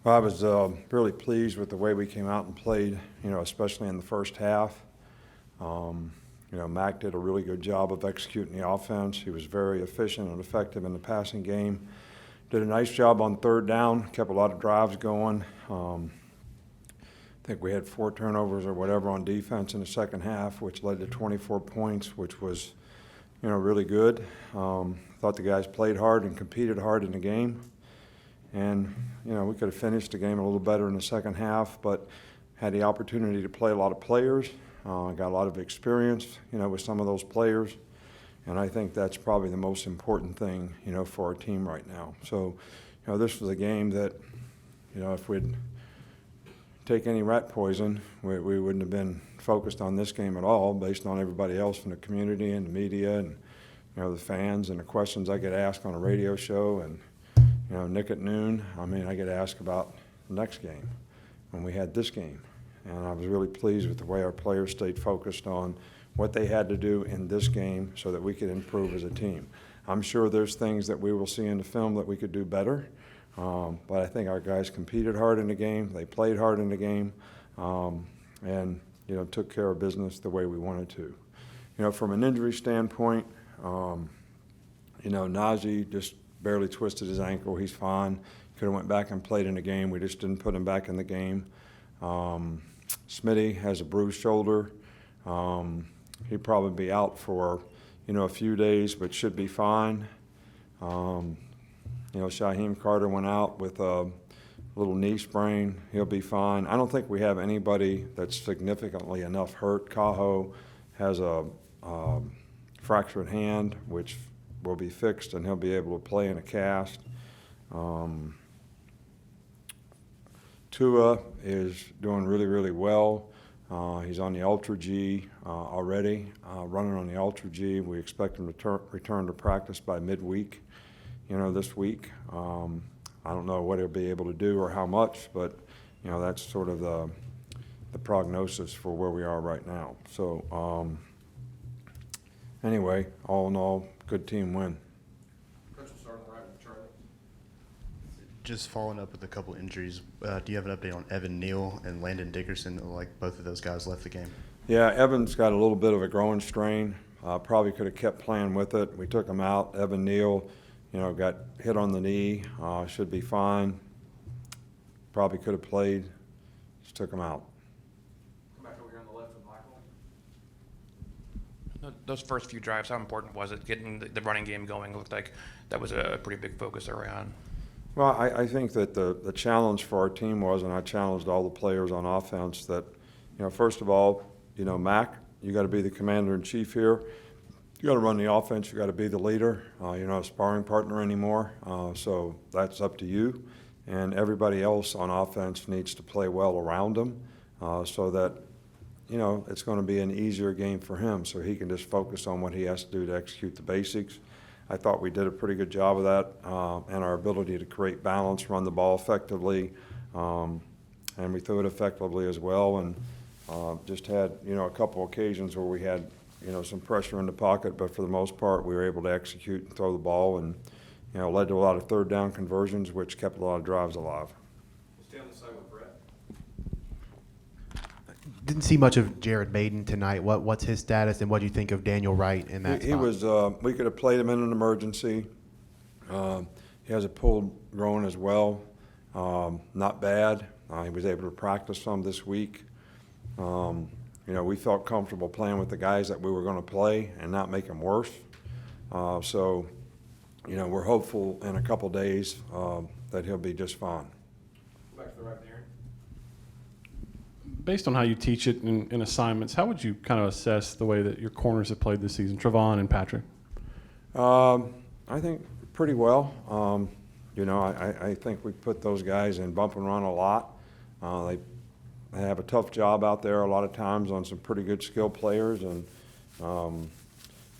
Well, I was really pleased with the way we came out and played, especially in the first half. Mac did a really good job of executing the offense. He was very efficient and effective in the passing game. Did a nice job on third down, kept a lot of drives going. I think we had 4 turnovers or whatever on defense in the second half, which led to 24 points, which was, really good. Thought the guys played hard and competed hard in the game. And, we could have finished the game a little better in the second half, but had the opportunity to play a lot of players. Got a lot of experience, with some of those players. And I think that's probably the most important thing, for our team right now. So, this was a game that, if we'd take any rat poison, we wouldn't have been focused on this game at all based on everybody else in the community and the media and, the fans and the questions I get asked on a radio show and, Nick at noon. I get asked about the next game when we had this game. And I was really pleased with the way our players stayed focused on what they had to do in this game so that we could improve as a team. I'm sure there's things that we will see in the film that we could do better, but I think our guys competed hard in the game. They played hard in the game, and took care of business the way we wanted to. From an injury standpoint, Najee just barely twisted his ankle. He's fine. Could have went back and played in the game. We just didn't put him back in the game. Smitty has a bruised shoulder. He'd probably be out for, a few days, but should be fine. Shaheem Carter went out with a little knee sprain. He'll be fine. I don't think we have anybody that's significantly enough hurt. Cajo has a fractured hand, which will be fixed, and he'll be able to play in a cast. Tua is doing really, really well. He's on the Ultra G already, running on the Ultra G. We expect him to return to practice by midweek, this week. I don't know what he'll be able to do or how much, but, that's sort of the prognosis for where we are right now. So, anyway, all in all, good team win. Just following up with a couple injuries, do you have an update on Evan Neal and Landon Dickerson? Like both of those guys left the game. Yeah, Evan's got a little bit of a growing strain. Probably could have kept playing with it. We took him out. Evan Neal, got hit on the knee. Should be fine. Probably could have played. Just took him out. Come back over here on the left with Michael. Those first few drives, how important was it getting the running game going? It looked like that was a pretty big focus early on. Well, I think that the challenge for our team was, and I challenged all the players on offense, that, first of all, Mac, you got to be the commander-in-chief here. You got to run the offense. You got to be the leader. You're not a sparring partner anymore, so that's up to you. And everybody else on offense needs to play well around him so that, it's going to be an easier game for him so he can just focus on what he has to do to execute the basics. I thought we did a pretty good job of that, and our ability to create balance, run the ball effectively, and we threw it effectively as well. And just had, a couple occasions where we had, some pressure in the pocket, but for the most part, we were able to execute and throw the ball, and led to a lot of third down conversions, which kept a lot of drives alive. We'll stay on the side with Brett. Didn't see much of Jared Maiden tonight. What's his status, and what do you think of Daniel Wright in that He spot? was. We could have played him in an emergency. He has a pulled groin as well. Not bad. He was able to practice some this week. We felt comfortable playing with the guys that we were going to play and not make them worse. So, we're hopeful in a couple days that he'll be just fine. Back to the right there. Based on how you teach it in assignments, how would you kind of assess the way that your corners have played this season, Trayvon and Patrick? I think pretty well. I think we put those guys in bump and run a lot. They have a tough job out there a lot of times on some pretty good skill players. And,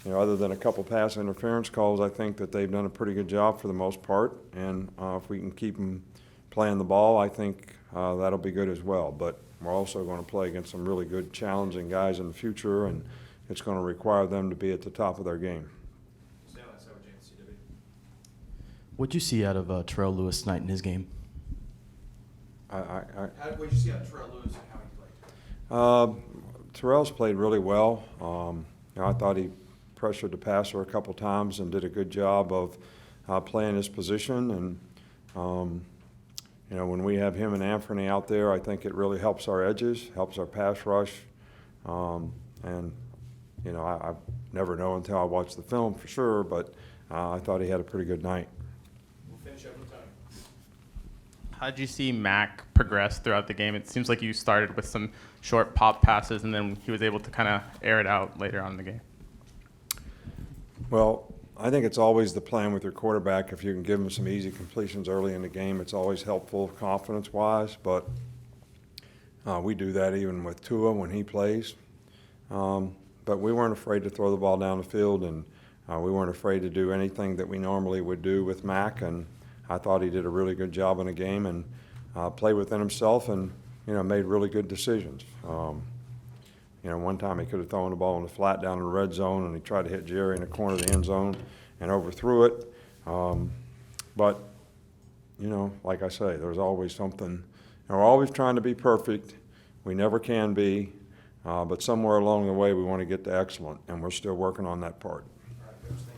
other than a couple pass interference calls, I think that they've done a pretty good job for the most part. And if we can keep them playing the ball, I think that'll be good as well. But we're also going to play against some really good, challenging guys in the future, and it's going to require them to be at the top of their game. Stay on that side with James, CW. What'd you see out of Terrell Lewis tonight in his game? He was. We could have played him in an emergency. He has a pulled groin as well. He was able to practice some this week. We could have played him in an emergency. I What did you see out of Terrell Lewis and how he played? Terrell's played really well. I thought he pressured the passer a couple times and did a good job of playing his position. And when we have him and Anthony out there, I think it really helps our edges, helps our pass rush. I never know until I watch the film for sure, but I thought he had a pretty good night. We'll finish up with Tony. How did you see Mac progress throughout the game? It seems like you started with some short pop passes, and then he was able to kind of air it out later on in the game. Well, I think it's always the plan with your quarterback. If you can give him some easy completions early in the game, it's always helpful confidence-wise. But we do that even with Tua when he plays. But we weren't afraid to throw the ball down the field, and we weren't afraid to do anything that we normally would do with Mac. And I thought he did a really good job in the game and played within himself and, made really good decisions. One time he could have thrown the ball in the flat down in the red zone, and he tried to hit Jerry in the corner of the end zone and overthrew it. But, like I say, there's always something. And we're always trying to be perfect. We never can be. But somewhere along the way, we want to get to excellent, and we're still working on that part. All right, Coach, thank you.